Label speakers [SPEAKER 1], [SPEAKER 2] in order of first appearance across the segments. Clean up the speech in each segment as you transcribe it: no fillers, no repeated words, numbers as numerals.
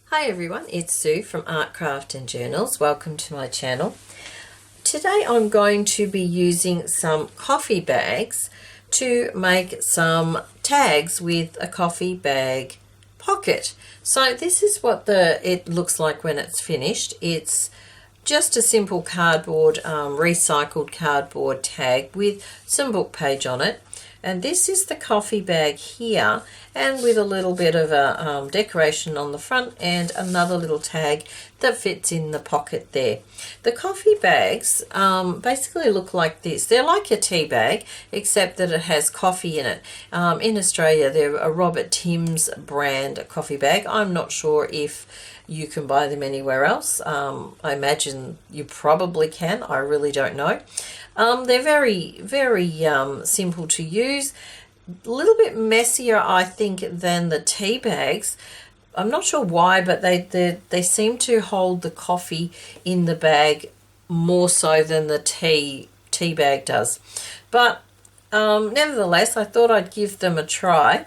[SPEAKER 1] Hi everyone, it's Sue from Art, Craft and Journals. Welcome to my channel. Today I'm going to be using some coffee bags to make some tags with a coffee bag pocket. So this is what it looks like when it's finished. It's just a simple cardboard, recycled cardboard tag with some book page on it. And this is the coffee bag here, and with a little bit of a decoration on the front and another little tag that fits in the pocket there. The coffee bags basically look like this. They're like a tea bag, except that it has coffee in it. In Australia, they're a Robert Timms brand coffee bag. I'm not sure if you can buy them anywhere else. I imagine you probably can. I really don't know. They're very, very simple to use. A little bit messier, I think, than the tea bags. I'm not sure why, but they seem to hold the coffee in the bag more so than the tea bag does. But nevertheless, I thought I'd give them a try.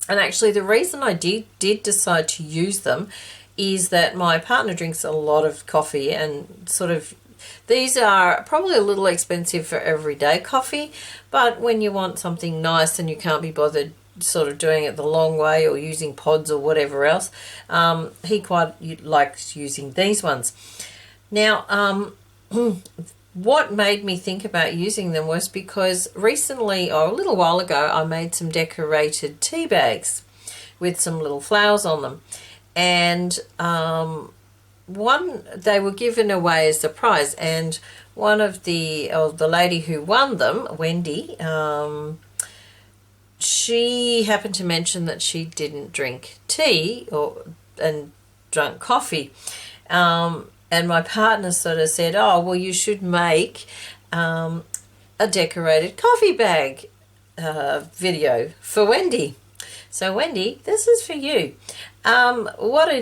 [SPEAKER 1] And actually, the reason I did decide to use them is that my partner drinks a lot of coffee, and these are probably a little expensive for everyday coffee, but when you want something nice and you can't be bothered sort of doing it the long way or using pods or whatever else, he quite likes using these ones. Now, what made me think about using them was because recently, or a little while ago, I made some decorated tea bags with some little flowers on them. And they were given away as a prize, and one of the lady who won them, Wendy, she happened to mention that she didn't drink tea and drank coffee. And my partner sort of said, oh, well, you should make a decorated coffee bag video for Wendy. So Wendy, this is for you. What I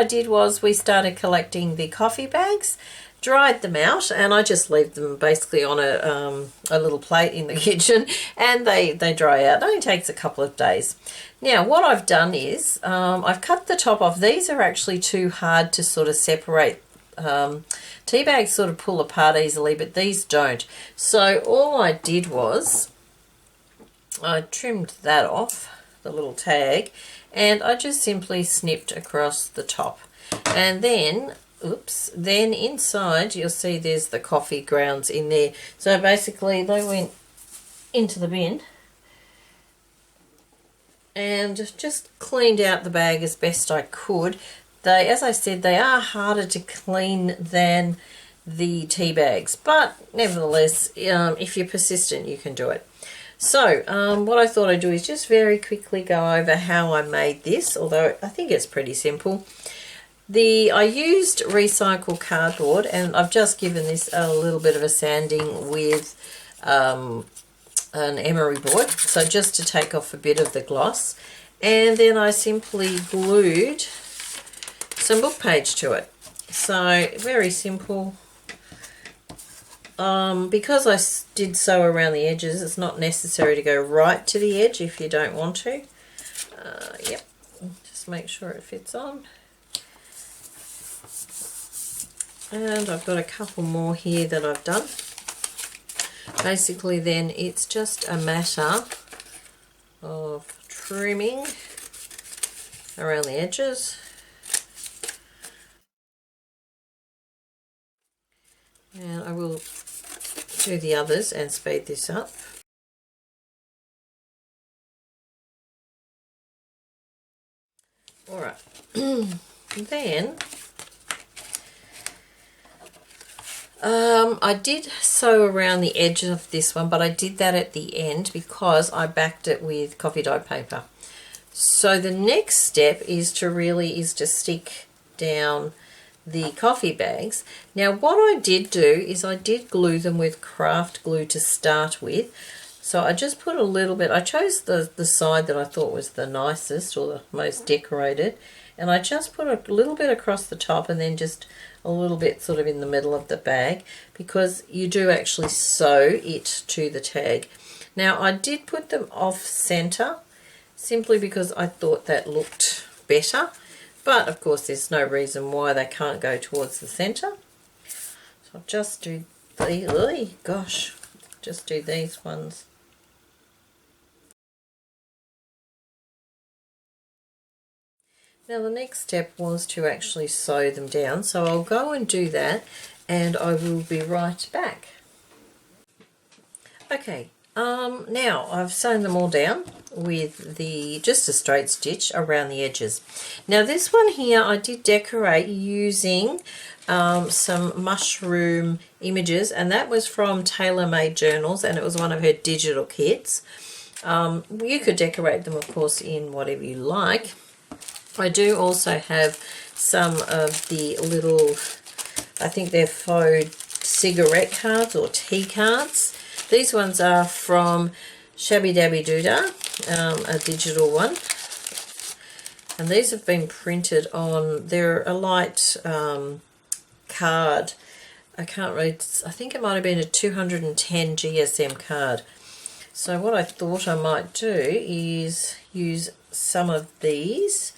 [SPEAKER 1] did was we started collecting the coffee bags, dried them out, and I just leave them basically on a little plate in the kitchen, and they dry out. It only takes a couple of days. Now, what I've done is I've cut the top off. These are actually too hard to sort of separate. Tea bags sort of pull apart easily, but these don't. So all I did was I trimmed that off, the little tag, and I just simply snipped across the top. And then, then inside you'll see there's the coffee grounds in there. So basically they went into the bin and just cleaned out the bag as best I could. As I said, they are harder to clean than the tea bags, but nevertheless, if you're persistent, you can do it. So what I thought I'd do is just very quickly go over how I made this, although I think it's pretty simple. I used recycled cardboard, and I've just given this a little bit of a sanding with an emery board, so just to take off a bit of the gloss. And then I simply glued some book page to it. So very simple. Because I did sew around the edges, it's not necessary to go right to the edge if you don't want to. Yep, just make sure it fits on. And I've got a couple more here that I've done. Basically then it's just a matter of trimming around the edges. And I will do the others and speed this up. Alright, then I did sew around the edge of this one, but I did that at the end because I backed it with coffee dyed paper. So the next step is to stick down the coffee bags. Now what I did do is I did glue them with craft glue to start with. So I just put a little bit, I chose the side that I thought was the nicest or the most decorated, and I just put a little bit across the top and then just a little bit sort of in the middle of the bag, because you do actually sew it to the tag. Now I did put them off center simply because I thought that looked better. but of course there's no reason why they can't go towards the centre. So I'll just do these, oh gosh, just do these ones. Now the next step was to actually sew them down, so I'll go and do that and I will be right back. Okay, now I've sewn them all down with just a straight stitch around the edges. Now this one here I did decorate using some mushroom images, and that was from Tailor Made Journals, and it was one of her digital kits. You could decorate them of course in whatever you like. I do also have some of the little, I think they're faux cigarette cards or tea cards. These ones are from Shabby Dabby Doodah, a digital one. And these have been printed on, they're a light card. I can't read, I think it might have been a 210 GSM card. So what I thought I might do is use some of these,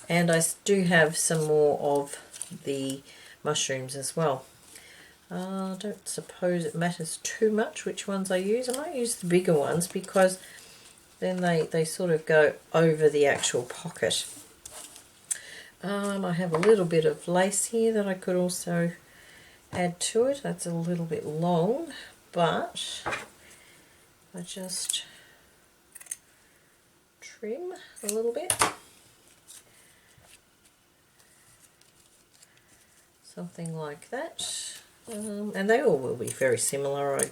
[SPEAKER 1] and I do have some more of the mushrooms as well. I don't suppose it matters too much which ones I use. I might use the bigger ones because then they sort of go over the actual pocket. I have a little bit of lace here that I could also add to it. That's a little bit long, but I just trim a little bit. Something like that. And they all will be very similar. I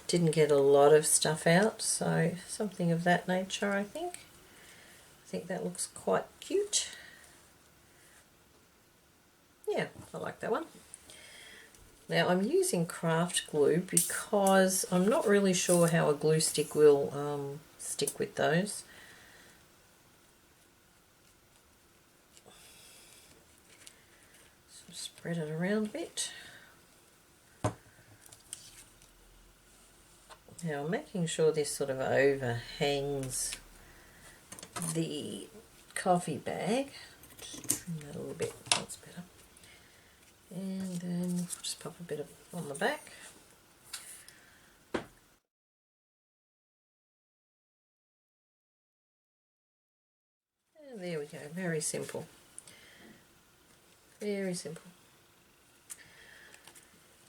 [SPEAKER 1] didn't get a lot of stuff out, so something of that nature, I think. I think that looks quite cute. Yeah, I like that one. Now I'm using craft glue because I'm not really sure how a glue stick will stick with those. So spread it around a bit. Now I'm making sure this sort of overhangs the coffee bag. Just trim that a little bit, that's better. And then just pop a bit of on the back. And there we go, very simple. Very simple.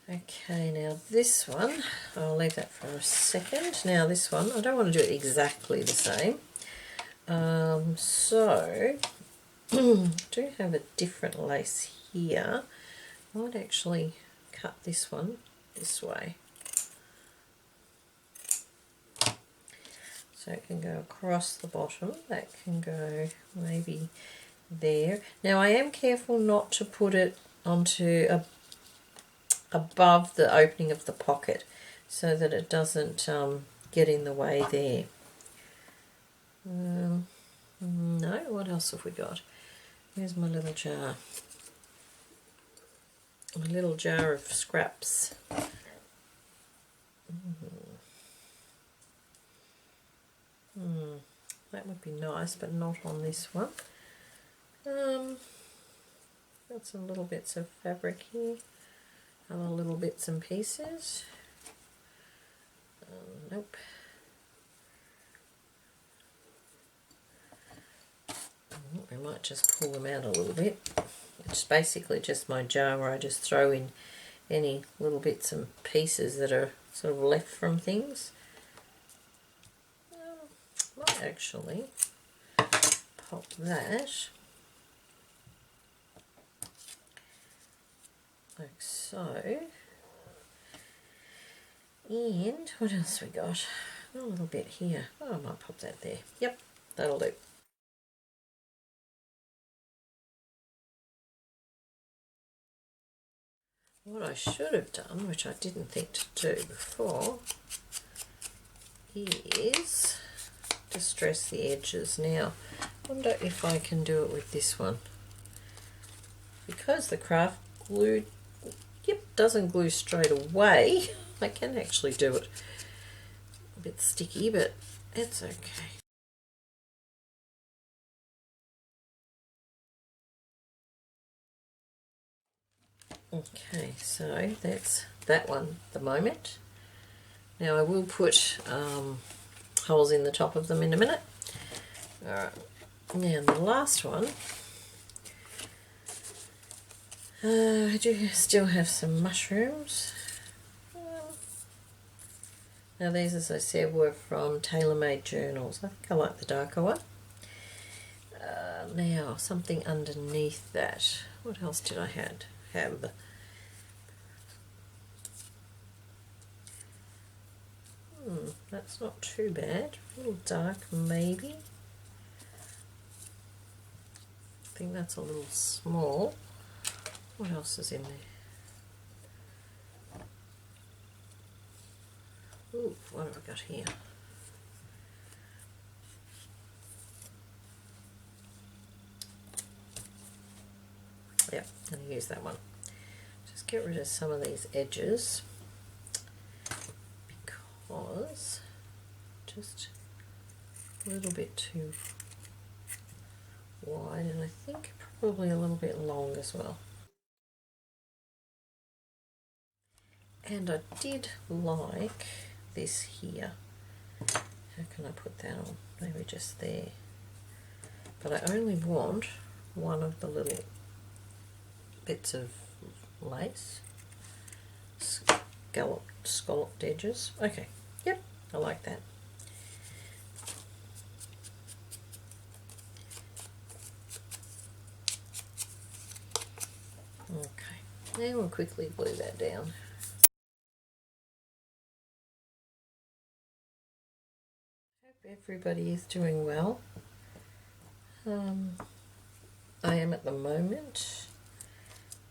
[SPEAKER 1] Okay, now this one, I'll leave that for a second. Now this one, I don't want to do it exactly the same. So, I do have a different lace here. I might actually cut this one this way. So it can go across the bottom, that can go maybe there. Now I am careful not to put it onto above the opening of the pocket so that it doesn't get in the way there. No, what else have we got? Where's my little jar? A little jar of scraps. That would be nice, but not on this one. Got some little bits of fabric here. Other little bits and pieces. Nope. I might just pull them out a little bit. It's basically just my jar where I just throw in any little bits and pieces that are sort of left from things. Might actually pop that like so. And what else we got? A little bit here. Oh, I might pop that there. Yep, that'll do. What I should have done, which I didn't think to do before, is distress the edges. Now, I wonder if I can do it with this one. Because the craft glue, doesn't glue straight away, I can actually do it. A bit sticky, but it's okay. Okay, so that's that one at the moment. Now I will put holes in the top of them in a minute. Alright, now the last one, I do still have some mushrooms. Now these, as I said, were from Tailor-Made Journals. I think I like the darker one. Now something underneath that. What else did I have? That's not too bad. A little dark maybe. I think that's a little small. What else is in there? Ooh, what have I got here? Yep, I'm going to use that one. Just get rid of some of these edges because just a little bit too wide, and I think probably a little bit long as well. And I did like this here. How can I put that on? Maybe just there. But I only want one of the little bits of lace, scalloped edges. Okay, yep, I like that. Okay, now we'll quickly glue that down. Hope everybody is doing well. I am at the moment.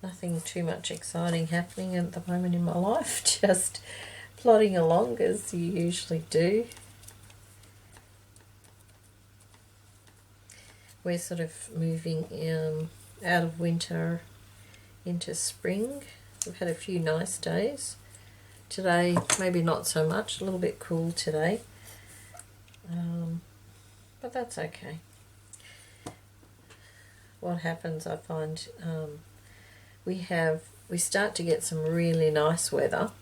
[SPEAKER 1] Nothing too much exciting happening at the moment in my life, just plodding along as you usually do. We're sort of moving out of winter into spring. We've had a few nice days. Today, maybe not so much, a little bit cool today, but that's okay. What happens, I find, we start to get some really nice weather,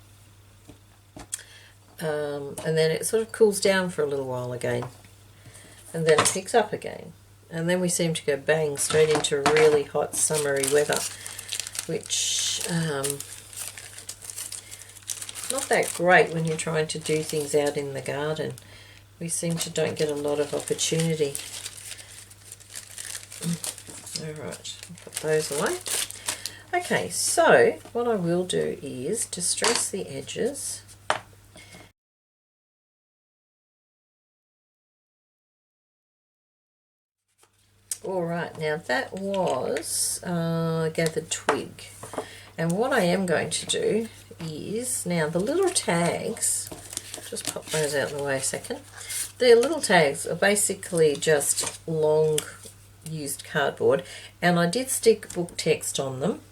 [SPEAKER 1] and then it sort of cools down for a little while again, and then it picks up again, and then we seem to go bang straight into really hot summery weather, which not that great when you're trying to do things out in the garden. We seem to don't get a lot of opportunity. Alright, I'll put those away. Okay, so what I will do is distress the edges. Alright, now that was gathered twig. And what I am going to do is, now the little tags, just pop those out of the way a second. The little tags are basically just long used cardboard, and I did stick book text on them,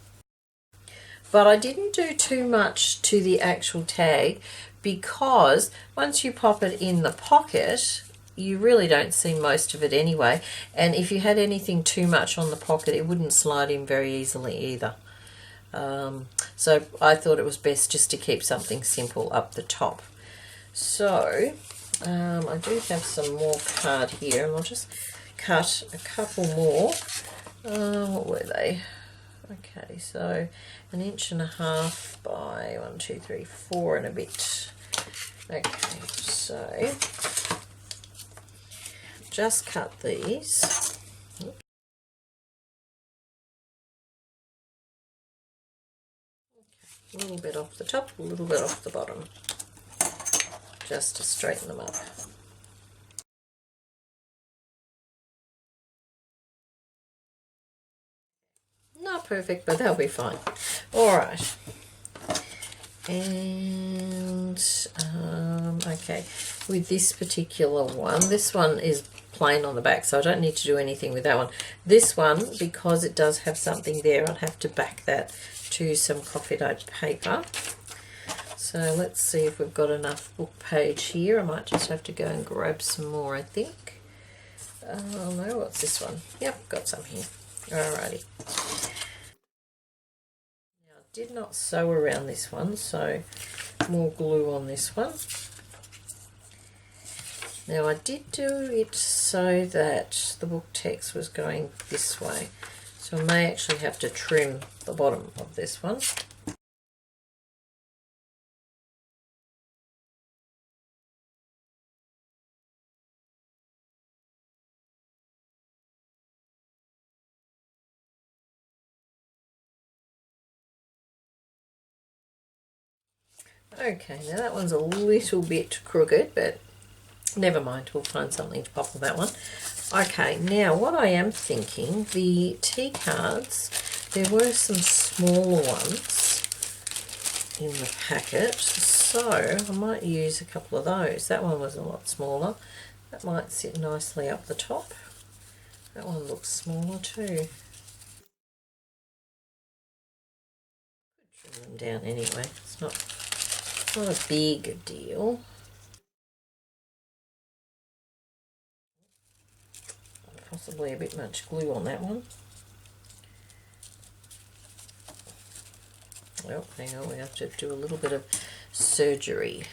[SPEAKER 1] but I didn't do too much to the actual tag because once you pop it in the pocket you really don't see most of it anyway, and if you had anything too much on the pocket it wouldn't slide in very easily either. So I thought it was best just to keep something simple up the top. So I do have some more card here, and I'll just cut a couple more. What were they? Okay, so 1.5 inches by 1, 2, 3, 4 and a bit. Okay, so just cut these. A little bit off the top, a little bit off the bottom, just to straighten them up. Not perfect, but they'll be fine. Alright. And, okay, with this particular one, this one is plain on the back, so I don't need to do anything with that one. This one, because it does have something there, I'd have to back that to some coffee dyed paper. So let's see if we've got enough book page here. I might just have to go and grab some more, I think. Oh no, what's this one? Yep, got some here. Alrighty. Now I did not sew around this one, so more glue on this one. Now I did do it so that the book text was going this way, so I may actually have to trim the bottom of this one. Okay, now that one's a little bit crooked, but never mind, we'll find something to pop on that one. Okay, now what I am thinking, the tea cards, there were some smaller ones in the packet, so I might use a couple of those. That one was a lot smaller. That might sit nicely up the top. That one looks smaller too. Could trim them down anyway, it's not a big deal. Possibly a bit much glue on that one. Well, hang on, we have to do a little bit of surgery.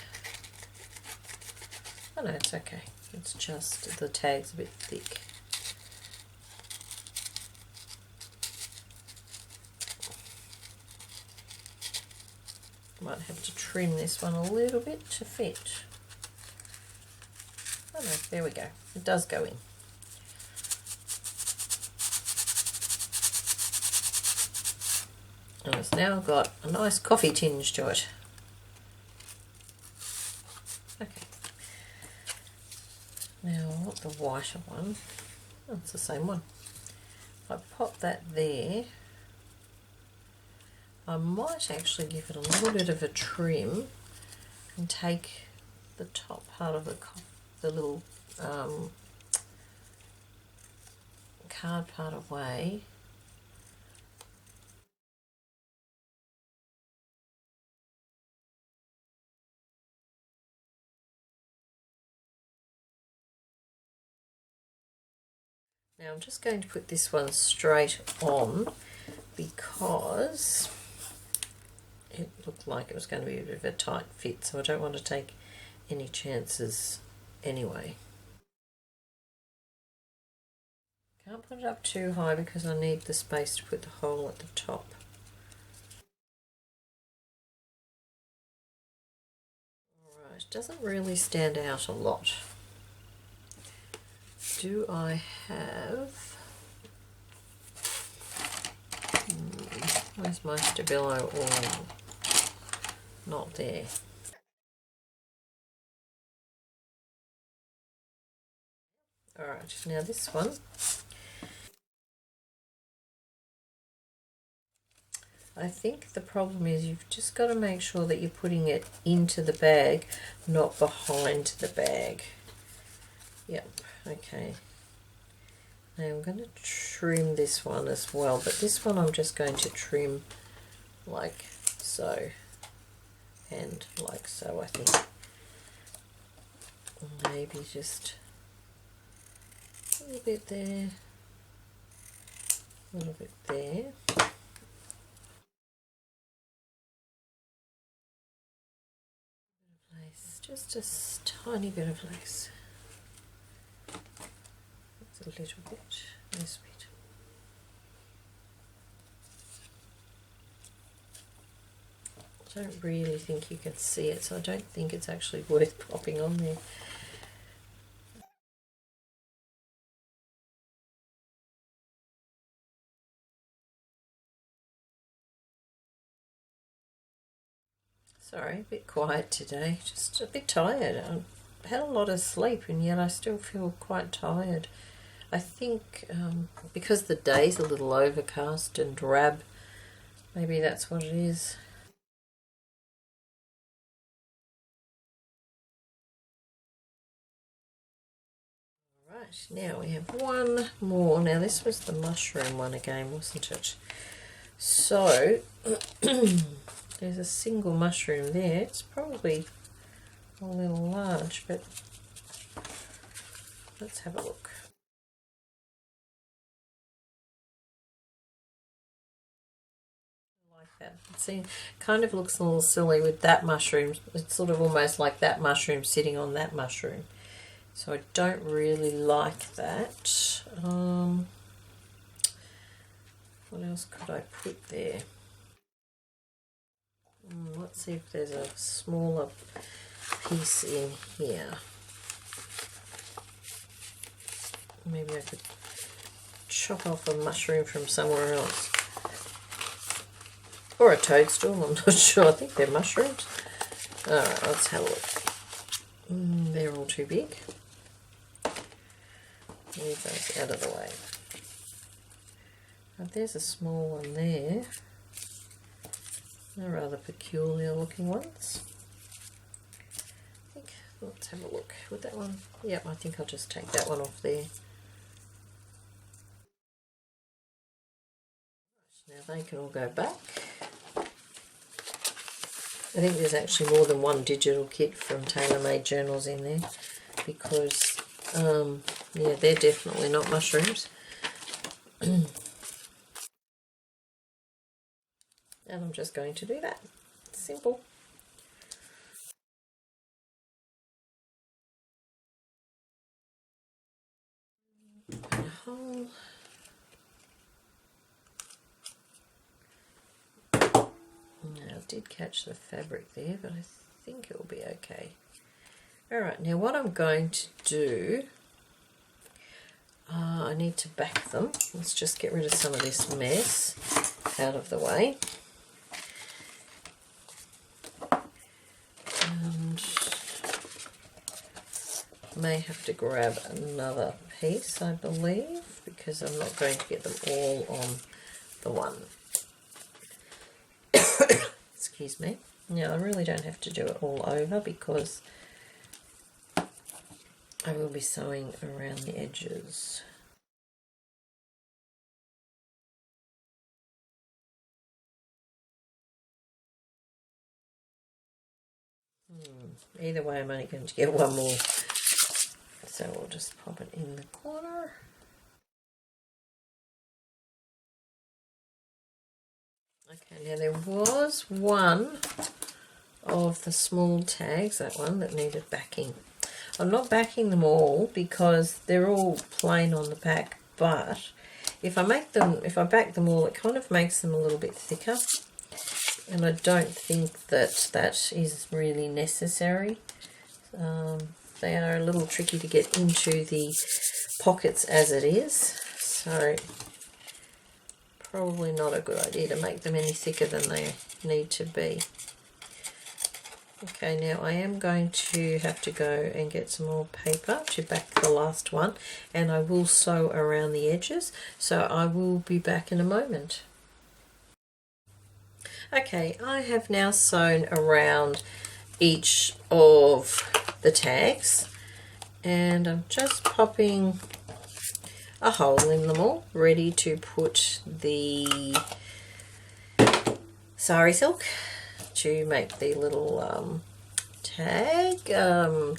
[SPEAKER 1] Oh no, it's okay. It's just the tag's a bit thick. Might have to trim this one a little bit to fit. Oh no, there we go. It does go in. And it's now got a nice coffee tinge to it. Okay. Now I want the whiter one. Oh, it's the same one. If I pop that there, I might actually give it a little bit of a trim and take the top part of the little card part away. Now I'm just going to put this one straight on because it looked like it was going to be a bit of a tight fit, so I don't want to take any chances anyway. Can't put it up too high because I need the space to put the hole at the top. Alright, doesn't really stand out a lot. Do I have... where's my Stabilo oil? Not there. Alright, now this one. I think the problem is you've just got to make sure that you're putting it into the bag, not behind the bag. Yep, okay. Now I'm going to trim this one as well, but this one I'm just going to trim like so and like so, I think. Maybe just a little bit there, a little bit there. Just a tiny bit of lace. That's a little bit, this bit. I don't really think you can see it, so I don't think it's actually worth popping on there. Sorry, a bit quiet today, just a bit tired. I had a lot of sleep and yet I still feel quite tired. I think because the day's a little overcast and drab, maybe that's what it is. Alright, now we have one more. Now this was the mushroom one again, wasn't it? So there's a single mushroom there. It's probably a little large, but let's have a look. Like that. See, kind of looks a little silly with that mushroom. It's sort of almost like that mushroom sitting on that mushroom. So I don't really like that. What else could I put there? Let's see if there's a smaller piece in here. Maybe I could chop off a mushroom from somewhere else. Or a toadstool, I'm not sure. I think they're mushrooms. Alright, let's have a look. They're all too big. Move those out of the way. Oh, there's a small one there. They're rather peculiar looking ones. Let's have a look with that one. Yep, I think I'll just take that one off there. Now they can all go back. I think there's actually more than one digital kit from TaylorMade Journals in there because, yeah, they're definitely not mushrooms. And I'm just going to do that. Simple. Open a hole. Now, I did catch the fabric there, but I think it will be okay. Alright, now what I'm going to do, I need to back them. Let's just get rid of some of this mess out of the way. And may have to grab another piece, I believe, because I'm not going to get them all on the one. Excuse me. Now I really don't have to do it all over because I will be sewing around the edges. Either way, I'm only going to get one more. So we'll just pop it in the corner. Okay, now there was one of the small tags, that one, that needed backing. I'm not backing them all because they're all plain on the back, but if I back them all, it kind of makes them a little bit thicker. And I don't think that that is really necessary. They are a little tricky to get into the pockets as it is, so probably not a good idea to make them any thicker than they need to be. Okay, now I am going to have to go and get some more paper to back the last one, and I will sew around the edges, so I will be back in a moment. Okay, I have now sewn around each of the tags, and I'm just popping a hole in them all, ready to put the sari silk to make the little tag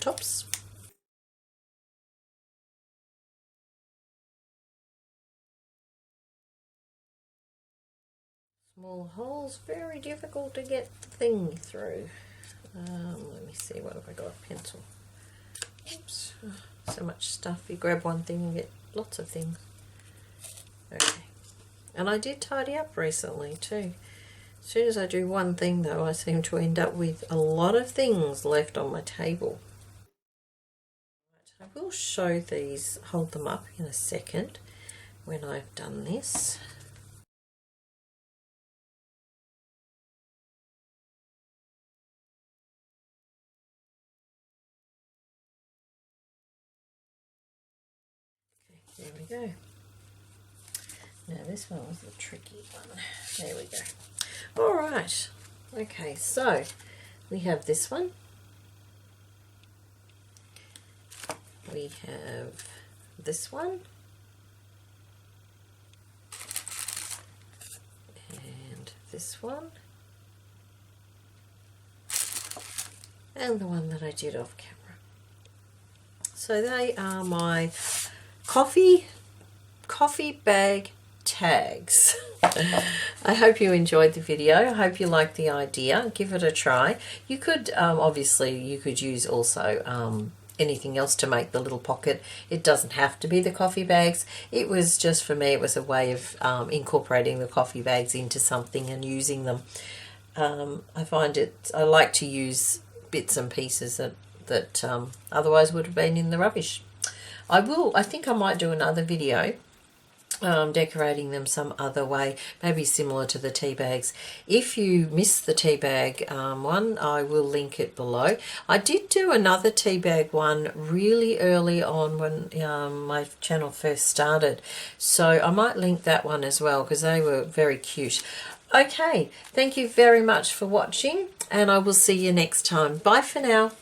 [SPEAKER 1] tops. Small holes, very difficult to get the thing through. Let me see, what have I got? Pencil. Oops, so much stuff. You grab one thing and get lots of things. Okay, and I did tidy up recently too. As soon as I do one thing though, I seem to end up with a lot of things left on my table. I will show these, hold them up in a second when I've done this. There we go. Now this one was the tricky one. There we go. All right. Okay, so we have this one. We have this one. And this one. And the one that I did off camera. So they are my coffee bag tags. I hope you enjoyed the video. I hope you liked the idea. Give it a try. You could obviously you could use also anything else to make the little pocket. It doesn't have to be the coffee bags. It was just, for me, it was a way of incorporating the coffee bags into something and using them. I find I like to use bits and pieces that otherwise would have been in the rubbish. I think I might do another video decorating them some other way, maybe similar to the tea bags. If you missed the tea bag one, I will link it below. I did do another tea bag one really early on when my channel first started, so I might link that one as well because they were very cute. Okay, thank you very much for watching, and I will see you next time. Bye for now.